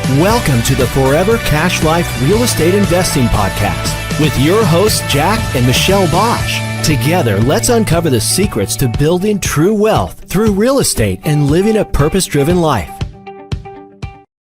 Welcome to the Forever Cash Life Real Estate Investing Podcast with your hosts, Jack and Michelle Bosch. Together, let's uncover the secrets to building true wealth through real estate and living a purpose-driven life.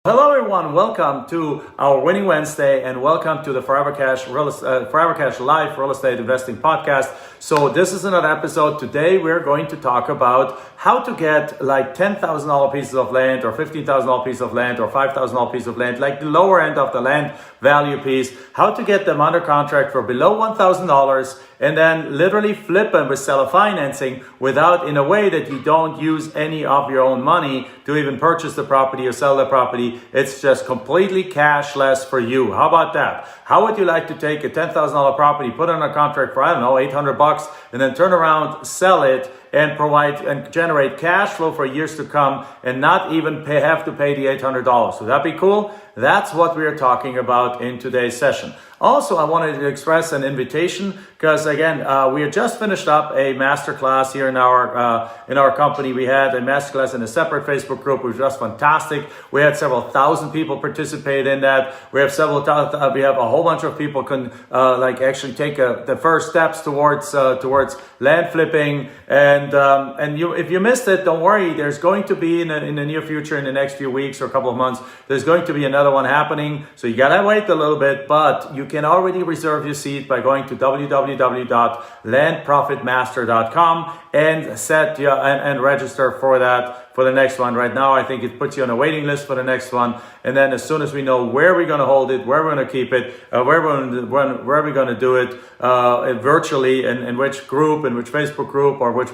Hello everyone, welcome to our Winning Wednesday and welcome to the Forever Cash Life Real Estate Investing Podcast. So this is another episode. Today we're going to talk about how to get like $10,000 pieces of land or $15,000 piece of land or $5,000 piece of land, like the lower end of the land value piece, how to get them under contract for below $1,000 and then literally flip them with seller financing without, in a way that you don't use any of your own money to even purchase the property or sell the property. It's just completely cashless for you. How about that? How would you like to take a $10,000 property, put it on a contract for, $800 and then turn around, sell it, and provide and generate cash flow for years to come and not even have to pay the $800. Would that be cool? That's what we are talking about in today's session. Also, I wanted to express an invitation because again, we had just finished up a masterclass here in our company. We had a masterclass in a separate Facebook group, which was fantastic. We had several thousand people participate in that. We have we have a whole bunch of people can actually take the first steps towards land flipping. And if you missed it, don't worry. There's going to be in the near future, in the next few weeks or a couple of months, there's going to be another one happening. So you gotta wait a little bit, but you can already reserve your seat by going to www.landprofitmaster.com and register for the next one. Right now, I think it puts you on a waiting list for the next one. And then as soon as we know where we're going to hold it, where we're going to keep it, where we're going to do it virtually, and in which group, in which Facebook group, or which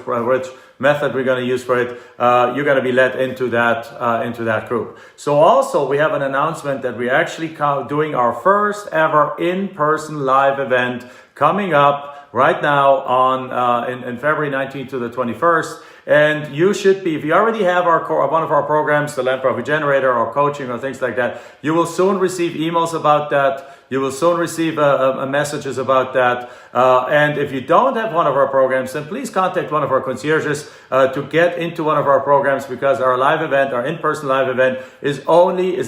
method we're going to use for it, you're going to be led into that group. So also we have an announcement that we're actually doing our first ever in-person live event coming up right now on in February 19th to the 21st. And you should be, if you already have one of our programs, the Land Profit Generator or coaching or things like that, you will soon receive emails about that. You will soon receive messages about that. And if you don't have one of our programs, then please contact one of our concierges to get into one of our programs, because our live event, our in-person live event is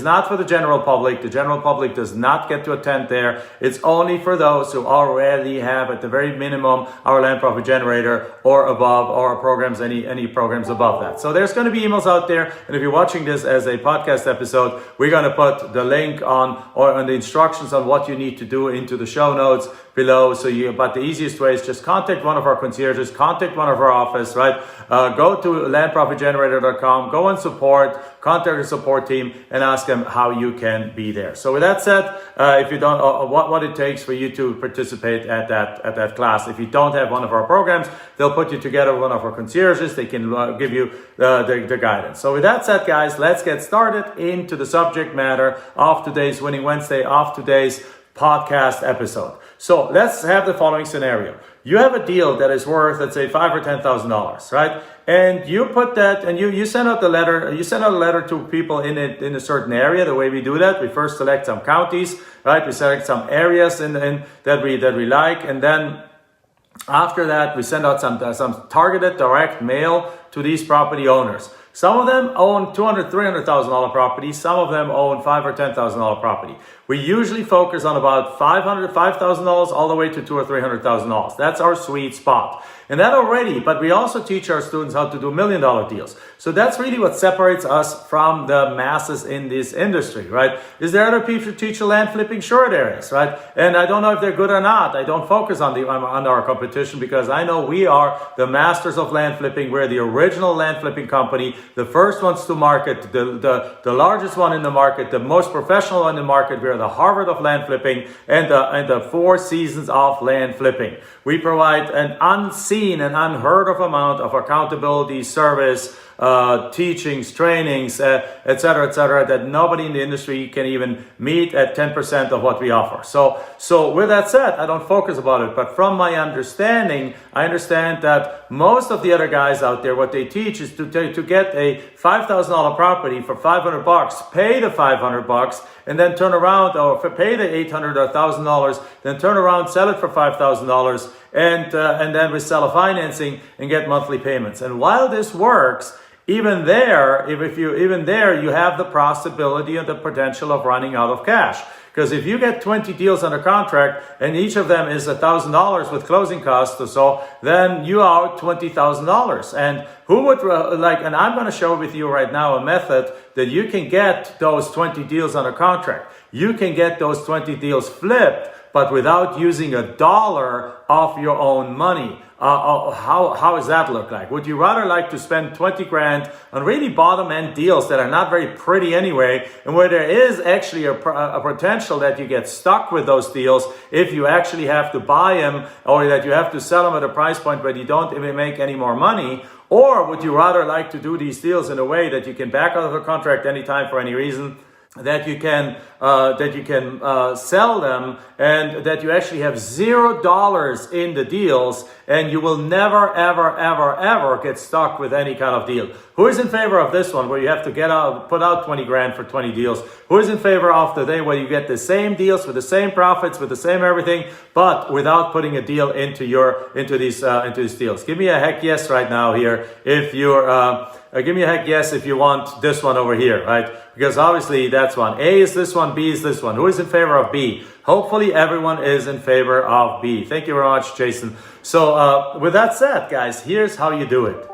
not for the general public. The general public does not get to attend there. It's only for those who already have, at the very minimum, our Land Profit Generator or above, or our programs, any programs above that. So there's going to be emails out there. And if you're watching this as a podcast episode, we're going to put the link on the instructions on what you need to do into the show notes below. But the easiest way is just contact one of our concierges, contact one of our office, right? Go to landprofitgenerator.com, go and contact the support team and ask them how you can be there. So with that said, if you don't, what it takes for you to participate at that class. If you don't have one of our programs, they'll put you together with one of our concierges. They can give you the guidance. So with that said, guys, let's get started into the subject matter of today's Winning Wednesday, of today's podcast episode. So let's have the following scenario. You have a deal that is worth, let's say, $5,000 or $10,000, right? And you put that, and you send out the letter. You send out a letter to people in a certain area. The way we do that, we first select some counties, right? We select some areas that we like, and then after that, we send out some targeted direct mail to these property owners. Some of them own $200,000, $300,000 property. Some of them own $5,000 or $10,000 property. We usually focus on about $5,000 all the way to $200,000 or $300,000. That's our sweet spot. And that already, but we also teach our students how to do $1 million deals. So that's really what separates us from the masses in this industry, right? Is there other people who teach land flipping short areas, right? And I don't know if they're good or not. I don't focus on our competition, because I know we are the masters of land flipping. We're the original land flipping company, the first ones to market, the largest one in the market, the most professional one in the market. We're the Harvard of land flipping and the Four Seasons of land flipping. We provide an unseen and unheard of amount of accountability, service, teachings, trainings, etc., that nobody in the industry can even meet at 10% of what we offer. So with that said, I don't focus about it, but from my understanding, I understand that most of the other guys out there, what they teach is to get a $5,000 property for $500, pay the $500, and then turn around, or pay the $800 or $1,000, then turn around, sell it for $5,000, and then we sell a financing and get monthly payments. And while this works, even there, even there, you have the possibility and the potential of running out of cash. Because if you get 20 deals under contract and each of them is $1,000 with closing costs or so, then you are $20,000. And who would and I'm going to show with you right now a method that you can get those 20 deals under contract. You can get those 20 deals flipped, but without using a dollar of your own money. How does that look like? Would you rather like to spend 20 grand on really bottom end deals that are not very pretty anyway, and where there is actually a potential that you get stuck with those deals if you actually have to buy them, or that you have to sell them at a price point where you don't even make any more money? Or would you rather like to do these deals in a way that you can back out of the contract anytime for any reason, that you can sell them, and that you actually have $0 in the deals, and you will never, ever get stuck with any kind of deal? Who is in favor of this one, where you have to put out 20 grand for 20 deals? Who is in favor of the day where you get the same deals with the same profits, with the same everything, but without putting a deal into these deals? Give me a heck yes right now here if you're. Give me a heck yes if you want this one over here, right? Because obviously that's one. A is this one, B is this one. Who is in favor of B? Hopefully everyone is in favor of B. Thank you very much, Jason. So with that said, guys, here's how you do it.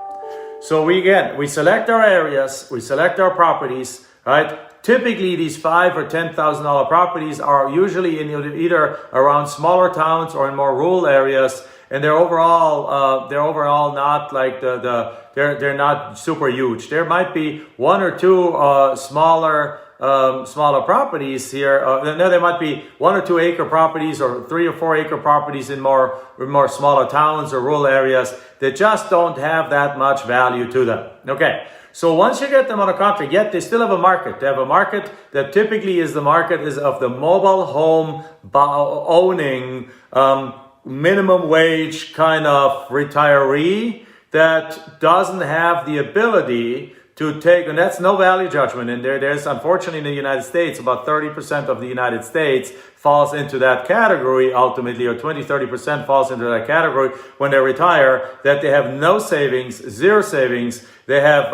So we select our areas, we select our properties, right? Typically, these $5,000 or $10,000 properties are usually in either around smaller towns or in more rural areas, and they're overall not like they're not super huge. There might be one or two smaller properties here. There might be 1 or 2 acre properties, or 3 or 4 acre properties in more smaller towns or rural areas that just don't have that much value to them. Okay. So once you get them on a contract, yet they still have a market. They have a market that typically is the market of the mobile home owning minimum wage kind of retiree that doesn't have the ability to take, and that's no value judgment in there. There's, unfortunately, in the United States, about 30% of the United States falls into that category ultimately, or 20-30% falls into that category when they retire, that they have no savings, zero savings. They have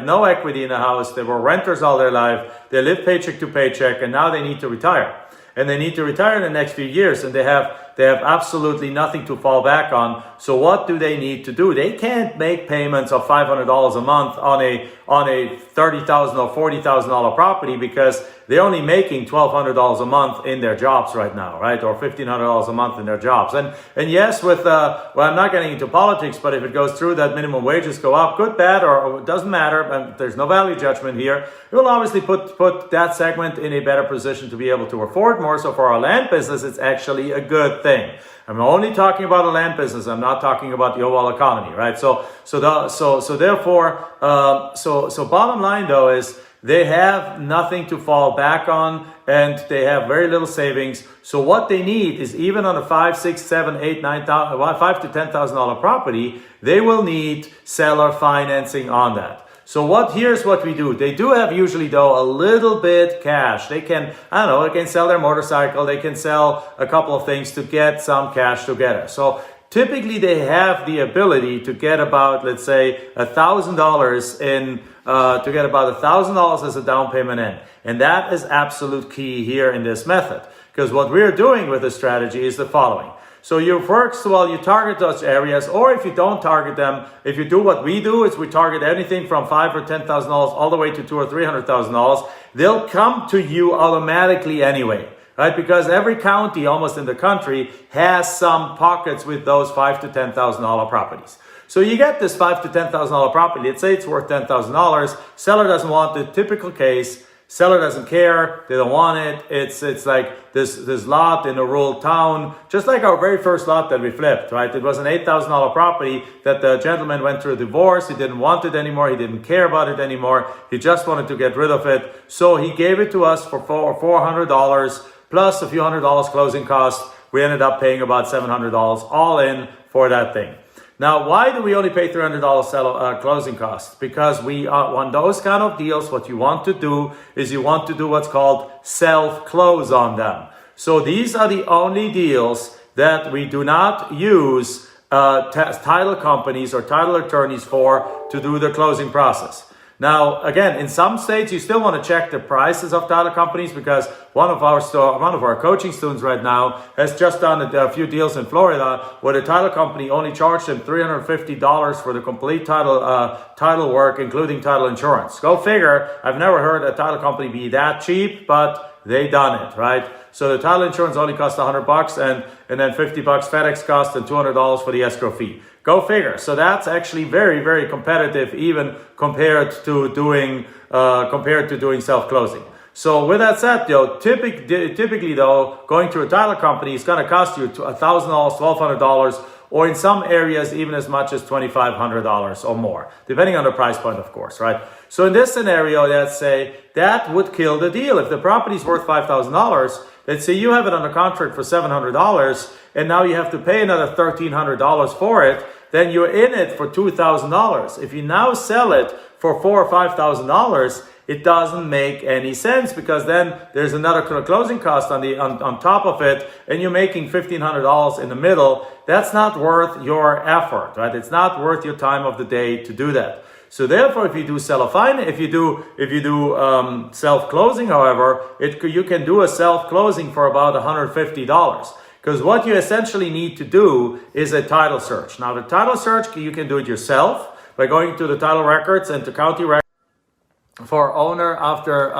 no equity in the house. They were renters all their life. They live paycheck to paycheck, and now they need to retire. And they need to retire in the next few years, and they have absolutely nothing to fall back on. So what do they need to do? They can't make payments of $500 a month on a $30,000 or $40,000 property, because they're only making $1,200 a month in their jobs right now, right? Or $1,500 a month in their jobs. And yes, with I'm not getting into politics, but if it goes through that minimum wages go up, good, bad, or it doesn't matter, and there's no value judgment here, it will obviously put that segment in a better position to be able to afford more. So for our land business, it's actually a good thing. I'm only talking about the land business. I'm not talking about the overall economy, right? So therefore, bottom line though is they have nothing to fall back on, and they have very little savings. So what they need is, even on a $5,000, $6,000, $7,000, $8,000, $9,000, $5,000 to $10,000 property, they will need seller financing on that. So here's what we do. They do have usually though a little bit cash. They can, they can sell their motorcycle. They can sell a couple of things to get some cash together. So typically they have the ability to get about, let's say, $1,000 to get about $1,000 as a down payment in. And that is absolute key here in this method. Because what we're doing with this strategy is the following. So first of all, you target those areas, or if you don't target them, if you do what we do, is we target anything from $5,000 or $10,000 all the way to $200,000 or $300,000, they'll come to you automatically anyway, right? Because every county almost in the country has some pockets with those $5,000 to $10,000 properties. So you get this $5,000 to $10,000 property. Let's say it's worth $10,000. Seller doesn't want the typical case. Seller doesn't care. They don't want it. It's like this lot in a rural town, just like our very first lot that we flipped, right? It was an $8,000 property that the gentleman went through a divorce. He didn't want it anymore. He didn't care about it anymore. He just wanted to get rid of it. So he gave it to us for $400 plus a few $100 closing costs. We ended up paying about $700 all in for that thing. Now, why do we only pay $300 closing costs? Because on those kind of deals, what you want to do is you want to do what's called self-close on them. So these are the only deals that we do not use title companies or title attorneys for to do the closing process. Now, again, in some states, you still want to check the prices of title companies, because one of our coaching students right now has just done a few deals in Florida where the title company only charged him $350 for the complete title work, including title insurance. Go figure. I've never heard a title company be that cheap, but they done it, right? So the title insurance only cost $100 and then $50 FedEx cost and $200 for the escrow fee. Go figure. So that's actually very, very competitive, even compared to doing self-closing. So with that said, typically though, going to a title company is going to cost you $1,000, $1,200, or in some areas even as much as $2,500 or more, depending on the price point, of course, right? So in this scenario, let's say that would kill the deal. If the property is worth $5,000, let's say you have it under contract for $700, and now you have to pay another $1,300 for it, then you're in it for $2,000. If you now sell it for $4,000 or $5,000, it doesn't make any sense, because then there's another closing cost on top of it, and you're making $1,500 in the middle. That's not worth your effort, right? It's not worth your time of the day to do that. So therefore, if you do self-closing, however, you can do a self-closing for about $150. Because what you essentially need to do is a title search. Now, the title search, you can do it yourself by going to the title records and to county records for owner after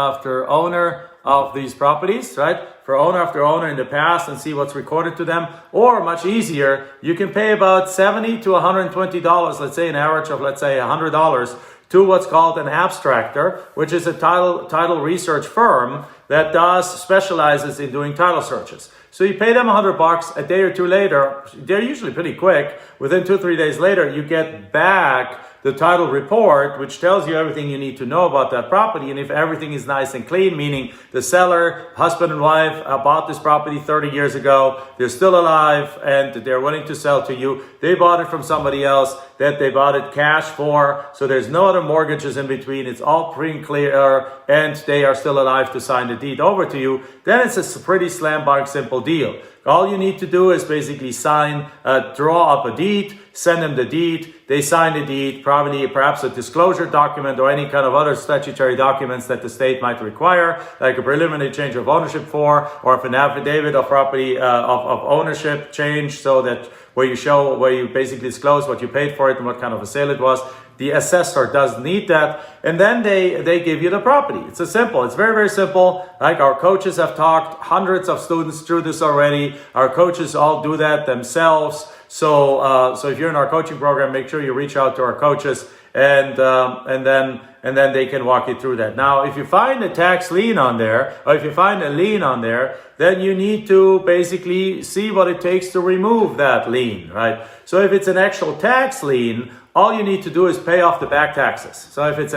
owner of these properties, right? For owner after owner in the past, and see what's recorded to them. Or much easier, you can pay about $70 to $120, let's say an average of, let's say, $100, to what's called an abstractor, which is a title research firm that specializes in doing title searches. So you pay them $100. A day or two later, they're usually pretty quick. Within 2-3 days later, you get back the title report, which tells you everything you need to know about that property. And if everything is nice and clean, meaning the seller, husband and wife, bought this property 30 years ago, they're still alive and they're willing to sell to you. They bought it from somebody else that they bought it cash for, so there's no other mortgages in between. It's all pretty clear, and they are still alive to sign the deed over to you. Then it's a pretty slam dunk simple deal. All you need to do is basically draw up a deed, send them the deed, they sign the deed, perhaps a disclosure document or any kind of other statutory documents that the state might require, like a preliminary change of ownership or if an affidavit of property of ownership change, so that where you basically disclose what you paid for it and what kind of a sale it was. The assessor does need that, and then they give you the property. It's very, very simple. Like our coaches have talked hundreds of students through this already. Our coaches all do that themselves. So if you're in our coaching program, make sure you reach out to our coaches, and then they can walk you through that. Now, if you find a tax lien on there, or if you find a lien on there, then you need to basically see what it takes to remove that lien, right? So if it's an actual tax lien, all you need to do is pay off the back taxes. So if it's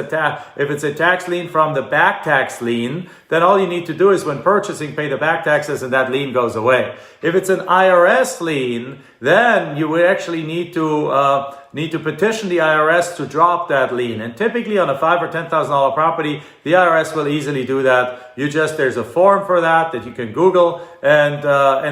a tax lien from the back tax lien, then all you need to do is, when purchasing, pay the back taxes, and that lien goes away. If it's an IRS lien, then you will actually need to petition the IRS to drop that lien. And typically on a $5,000 or $10,000 property, the IRS will easily do that. There's a form for that you can Google, and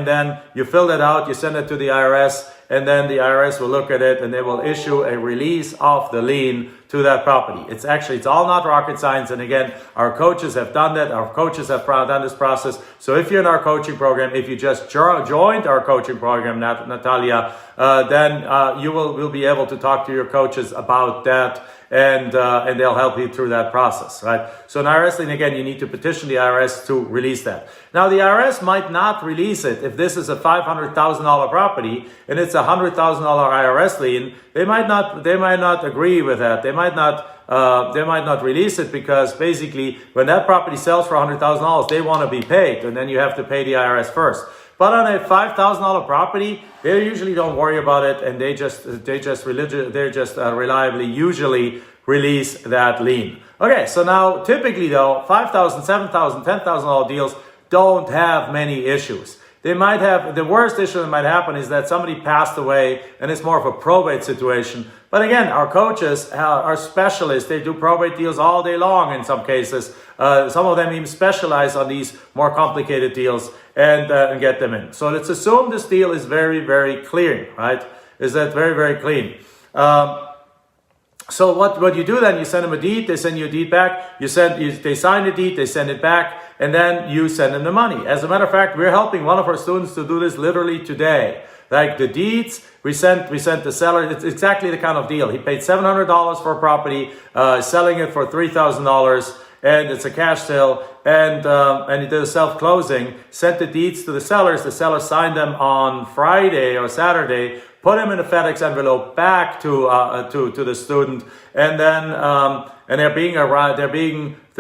then you fill that out, you send it to the IRS, and then the IRS will look at it and they will issue a release of the lien to that property. It's all not rocket science. And again, our coaches have done that. Our coaches have done this process. So if you're in our coaching program, if you just joined our coaching program, Natalia, then you will be able to talk to your coaches about that, and they'll help you through that process, right? So an IRS lien, again, you need to petition the IRS to release that. Now, the IRS might not release it if this is a $500,000 property and it's a $100,000 IRS lien. They might not agree with that. They might not release it, because basically when that property sells for $100,000, they want to be paid, and then you have to pay the IRS first. But on a $5,000 property, they usually don't worry about it, and they just reliably usually release that lien. Okay, so now typically though, $5,000, $7,000, $10,000 deals don't have many issues. They might have, the worst issue that might happen is that somebody passed away and it's more of a probate situation. But again, our coaches are specialists. They do probate deals all day long in some cases. Some of them even specialize on these more complicated deals and get them in. So let's assume this deal is very, very clear, right? very, very clean. So what you do then, you send them a deed, they send you a deed back, they sign the deed, they send it back, and then you send them the money. As a matter of fact, we're helping one of our students to do this literally today. Like the deeds, we sent the seller, it's exactly the kind of deal. He paid $700 for a property, selling it for $3,000, and it's a cash sale, and he did a self-closing, sent the deeds to the sellers signed them on Friday or Saturday, put them in a FedEx envelope back to the student, and then and they're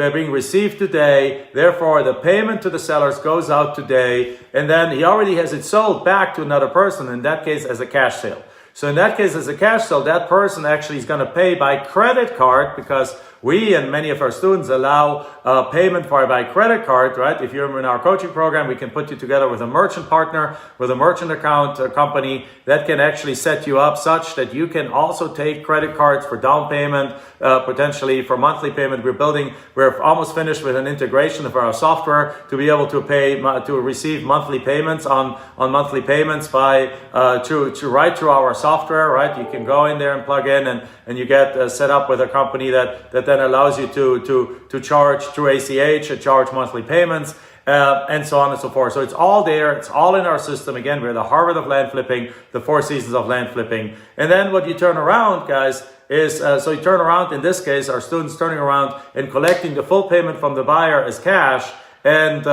being received today. Therefore, the payment to the sellers goes out today, and then he already has it sold back to another person. In that case, as a cash sale. So in that case, as a cash sale, that person actually is going to pay by credit card, because we and many of our students allow payment by credit card, right? If you're in our coaching program, we can put you together with a merchant partner, with a merchant account company that can actually set you up such that you can also take credit cards for down payment, potentially for monthly payment. We're almost finished with an integration of our software to be able to receive monthly payments on monthly payments to right through our software, right? You can go in there and plug in, and you get set up with a company that then allows you to charge through ACH, to charge monthly payments, and so on and so forth. So it's all there. It's all in our system. Again, we're the Harvard of land flipping, the Four Seasons of land flipping. And then what you turn around, guys, is so you turn around, in this case, our students turning around and collecting the full payment from the buyer as cash, and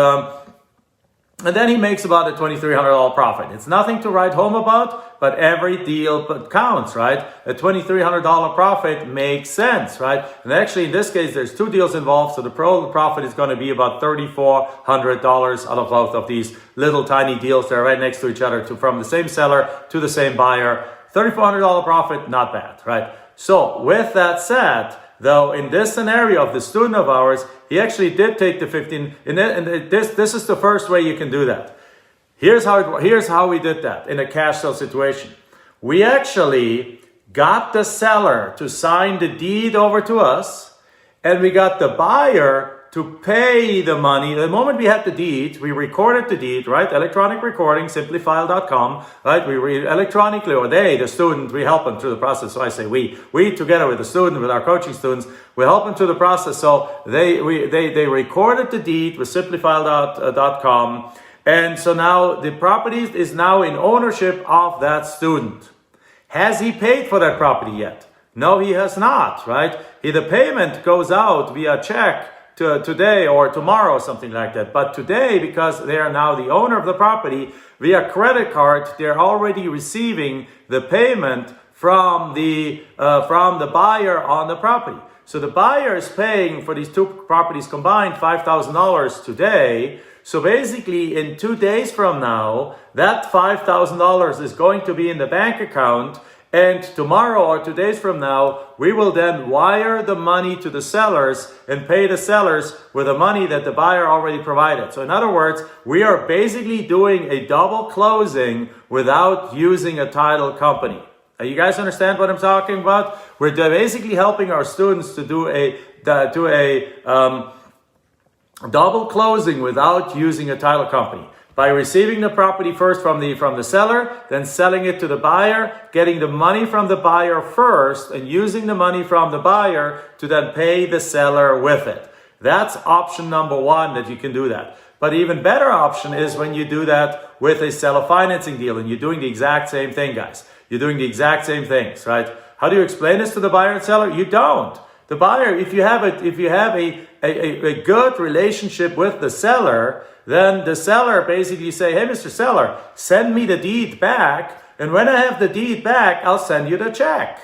then he makes about a $2,300 profit. It's nothing to write home about, but every deal counts, right? A $2,300 profit makes sense, right? And actually, in this case, there's two deals involved, so the profit is going to be about $3,400 out of both of these little tiny deals that are right next to each other, from the same seller to the same buyer. $3,400 profit, not bad, right? So with that said, though, in this scenario of the student of ours, he actually did take the 15, and this is the first way you can do that. Here's how we did that in a cash sale situation. We actually got the seller to sign the deed over to us, and we got the buyer to pay the money. The moment we had the deed, we recorded the deed, right? Electronic recording, simplyfile.com, right? We electronically, or the student, we help them through the process. So I say we together with the student, with our coaching students, we help them through the process. So they recorded the deed with simplyfile.com. And so now the property is now in ownership of that student. Has he paid for that property yet? No, he has not, right? The payment goes out via check today or tomorrow, something like that. But today, because they are now the owner of the property, via credit card, they're already receiving the payment from the buyer on the property. So the buyer is paying for these two properties combined $5,000 today. So basically, in 2 days from now, that $5,000 is going to be in the bank account. And tomorrow or 2 days from now, we will then wire the money to the sellers and pay the sellers with the money that the buyer already provided. So in other words, we are basically doing a double closing without using a title company. You guys understand what I'm talking about? We're basically helping our students to do a double closing without using a title company. By receiving the property first from the seller, then selling it to the buyer, getting the money from the buyer first, and using the money from the buyer to then pay the seller with it. That's option number one, that you can do that. But even better option is when you do that with a seller financing deal, and you're doing the exact same thing, guys. You're doing the exact same things, right? How do you explain this to the buyer and seller? You don't. The buyer, if you have a good relationship with the seller, then the seller basically say, hey, Mr. Seller, send me the deed back. And when I have the deed back, I'll send you the check.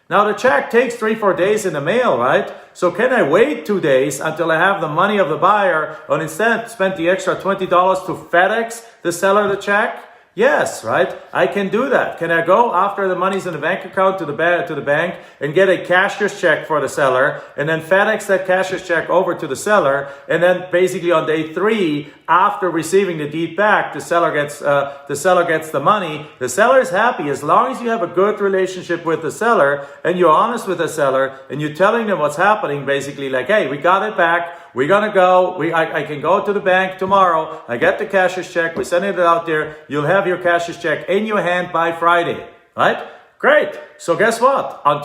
Now, the check takes 3-4 days in the mail, right? So can I wait 2 days until I have the money of the buyer, and instead spend the extra $20 to FedEx the seller the check? Yes, right? I can do that. Can I go after the money's in the bank account to the bank and get a cashier's check for the seller, and then FedEx that cashier's check over to the seller, and then basically on day 3, after receiving the deed back, the seller gets the money. The seller is happy as long as you have a good relationship with the seller and you're honest with the seller and you're telling them what's happening. Basically, like, hey, we got it back. We're gonna go. I can go to the bank tomorrow. I get the cashier's check. We're sending it out there. You'll have your cashier's check in your hand by Friday, right? Great. So guess what? On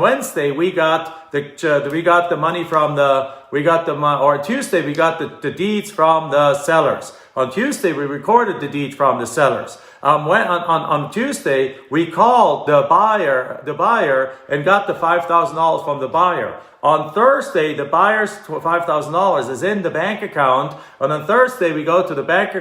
Wednesday, we got the money from Tuesday, we got the deeds from the sellers. On Tuesday, we recorded the deed from the sellers. On Tuesday, we called the buyer and got the $5,000 from the buyer. On Thursday, the buyer's $5,000 is in the bank account. And on Thursday, we go to the bank,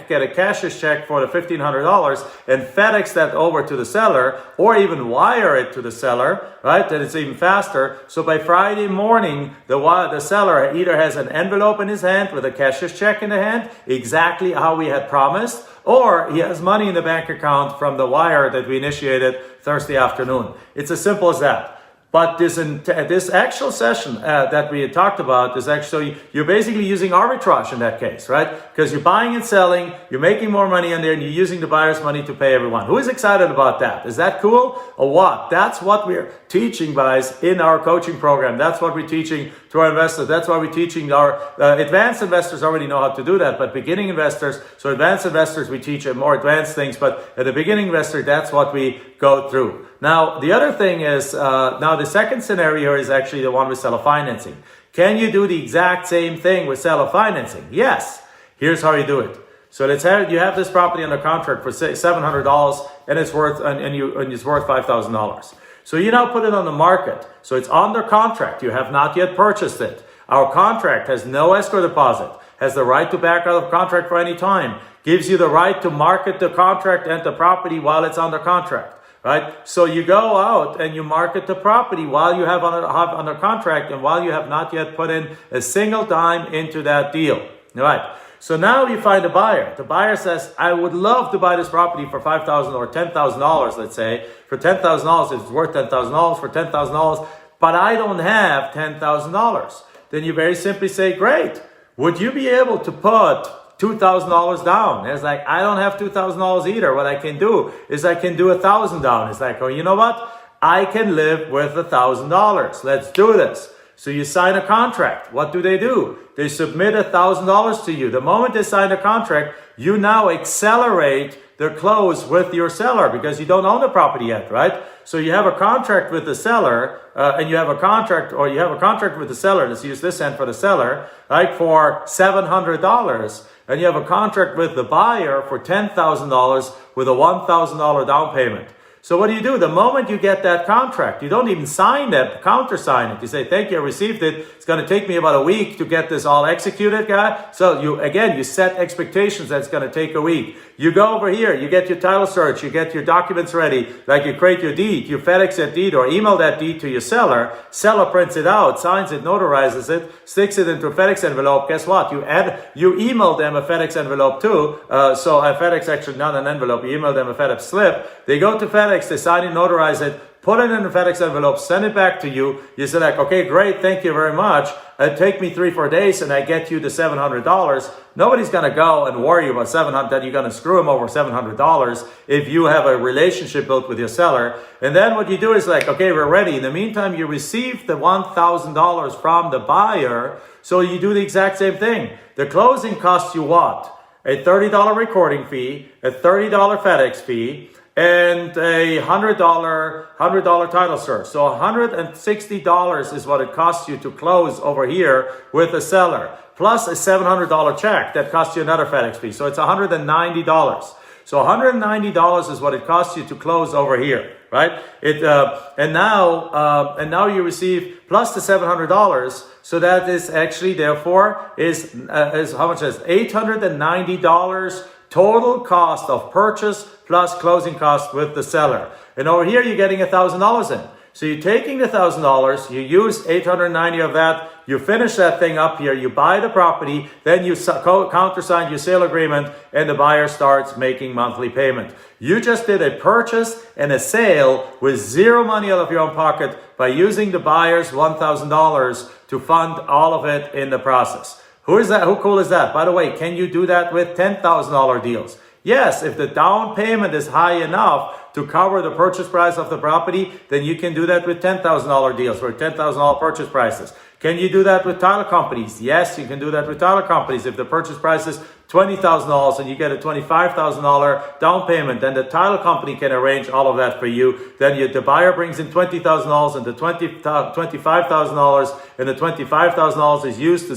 get a cashier's check for the $1,500 and FedEx that over to the seller, or even wire it to the seller, right? That it's even faster. So by Friday morning, the seller either has an envelope in his hand with a cashier's check in the hand, exactly how we had promised, or he has money in the bank account from the wire that we initiated Thursday afternoon. It's as simple as that. But this actual session that we had talked about is actually, you're basically using arbitrage in that case, right? Because you're buying and selling, you're making more money in there, and you're using the buyer's money to pay everyone. Who is excited about that? Is that cool or what? That's what we're teaching, guys, in our coaching program. That's what we're teaching to our investors. That's why we're teaching our advanced investors already know how to do that, but beginning investors, so advanced investors, we teach more advanced things, but at the beginning investor, that's what we go through. Now, the other thing is, the second scenario is actually the one with seller financing. Can you do the exact same thing with seller financing? Yes. Here's how you do it. So you have this property under contract for $700 and it's worth $5,000. So you now put it on the market. So it's under contract. You have not yet purchased it. Our contract has no escrow deposit, has the right to back out of contract for any time, gives you the right to market the contract and the property while it's under contract. Right? So you go out and you market the property while you have under contract and while you have not yet put in a single dime into that deal. Right? So now you find a buyer. The buyer says, I would love to buy this property for $5,000 or $10,000, let's say. For $10,000, it's worth $10,000 for $10,000, but I don't have $10,000. Then you very simply say, great. Would you be able to put $2,000 down? It's like, I don't have $2,000 either. What I can do is I can do $1,000 down. It's like, oh, you know what? I can live with $1,000. Let's do this. So you sign a contract. What do? They submit $1,000 to you. The moment they sign a contract, you now accelerate the close with your seller because you don't own the property yet, right? So you have a contract with the seller, and you have a contract with the seller. Let's use this end for the seller, right? For $700. And you have a contract with the buyer for $10,000 with a $1,000 down payment. So what do? The moment you get that contract, you don't even sign that, countersign it. You say, thank you, I received it. It's going to take me about a week to get this all executed, guy. So you set expectations that it's going to take a week. You go over here, you get your title search, you get your documents ready, like you create your deed, you FedEx that deed or email that deed to your seller. Seller prints it out, signs it, notarizes it, sticks it into a FedEx envelope. Guess what? You email them a FedEx envelope too. So a FedEx, actually not an envelope, you email them a FedEx slip. They go to FedEx, they sign it, notarize it, put it in a FedEx envelope, send it back to you. You say like, okay, great, thank you very much. It take me 3-4 days and I get you the $700. Nobody's going to go and worry about $700, that you're going to screw them over $700 if you have a relationship built with your seller. And then what you do is like, okay, we're ready. In the meantime, you receive the $1,000 from the buyer. So you do the exact same thing. The closing costs you what? A $30 recording fee, a $30 FedEx fee, and a $100 title search. So $160 is what it costs you to close over here with a seller, plus a $700 check that costs you another FedEx fee. So it's $190. So $190 is what it costs you to close over here, right? And now you receive plus the $700. So that is actually, therefore, is how much is $890 total cost of purchase plus closing costs with the seller. And over here, you're getting $1,000 in. So you're taking the $1,000, you use $890 of that, you finish that thing up here, you buy the property, then you countersign your sale agreement, and the buyer starts making monthly payment. You just did a purchase and a sale with zero money out of your own pocket by using the buyer's $1,000 to fund all of it in the process. Who is that? Who cool is that? By the way, can you do that with $10,000 deals? Yes, if the down payment is high enough to cover the purchase price of the property, then you can do that with $10,000 deals or $10,000 purchase prices. Can you do that with title companies? Yes, you can do that with title companies. If the purchase price is $20,000 and you get a $25,000 down payment, then the title company can arrange all of that for you. Then the buyer brings in $20,000 and the $25,000, and the $25,000 is used to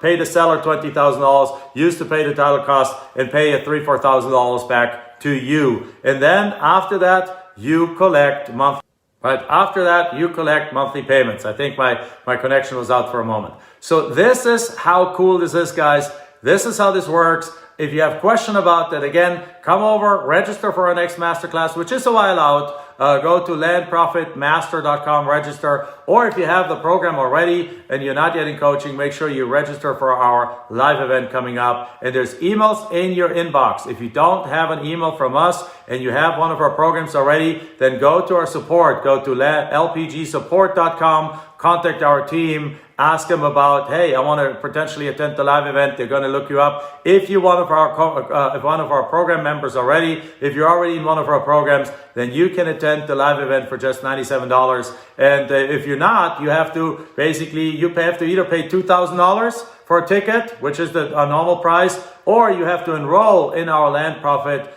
pay the seller $20,000, used to pay the title cost, and pay a $3,000, $4,000 back to you. And then after that, you collect monthly. Right after that, you collect monthly payments. I think my connection was out for a moment. So this is how cool this is, guys. This is how this works. If you have question about that, again, come over, register for our next masterclass, which is a while out. Go to landprofitmaster.com, register. Or if you have the program already and you're not yet in coaching, make sure you register for our live event coming up. And there's emails in your inbox. If you don't have an email from us and you have one of our programs already, then go to our support. Go to lpgsupport.com, contact our team, ask them about, hey, I want to potentially attend the live event. They're going to look you up. If you're one of our program members already, if you're already in one of our programs, then you can attend the live event for just $97. And if you're not, you have to either pay $2,000 for a ticket, which is the normal price, or you have to enroll in our land profit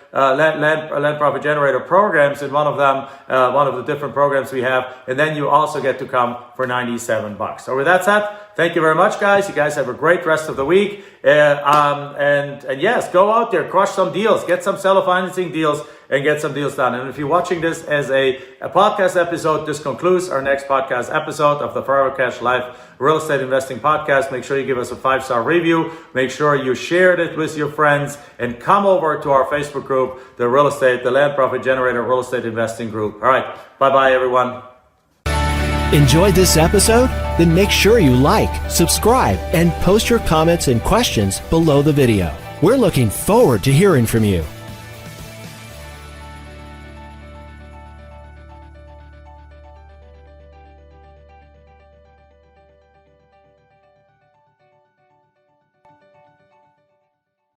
generator programs in one of them, one of the different programs we have, and then you also get to come for $97. So with that said, thank you very much, guys. You guys have a great rest of the week, and yes, go out there, crush some deals, get some seller financing deals, and get some deals done. And if you're watching this as a podcast episode, this concludes our next podcast episode of the Forever Cash Life Real Estate Investing Podcast. Make sure you give us a 5-star review. Make sure you shared it with your friends, and come over to our Facebook group, the Land Profit Generator Real Estate Investing Group. All right. Bye-bye, everyone. Enjoyed this episode? Then make sure you like, subscribe, and post your comments and questions below the video. We're looking forward to hearing from you.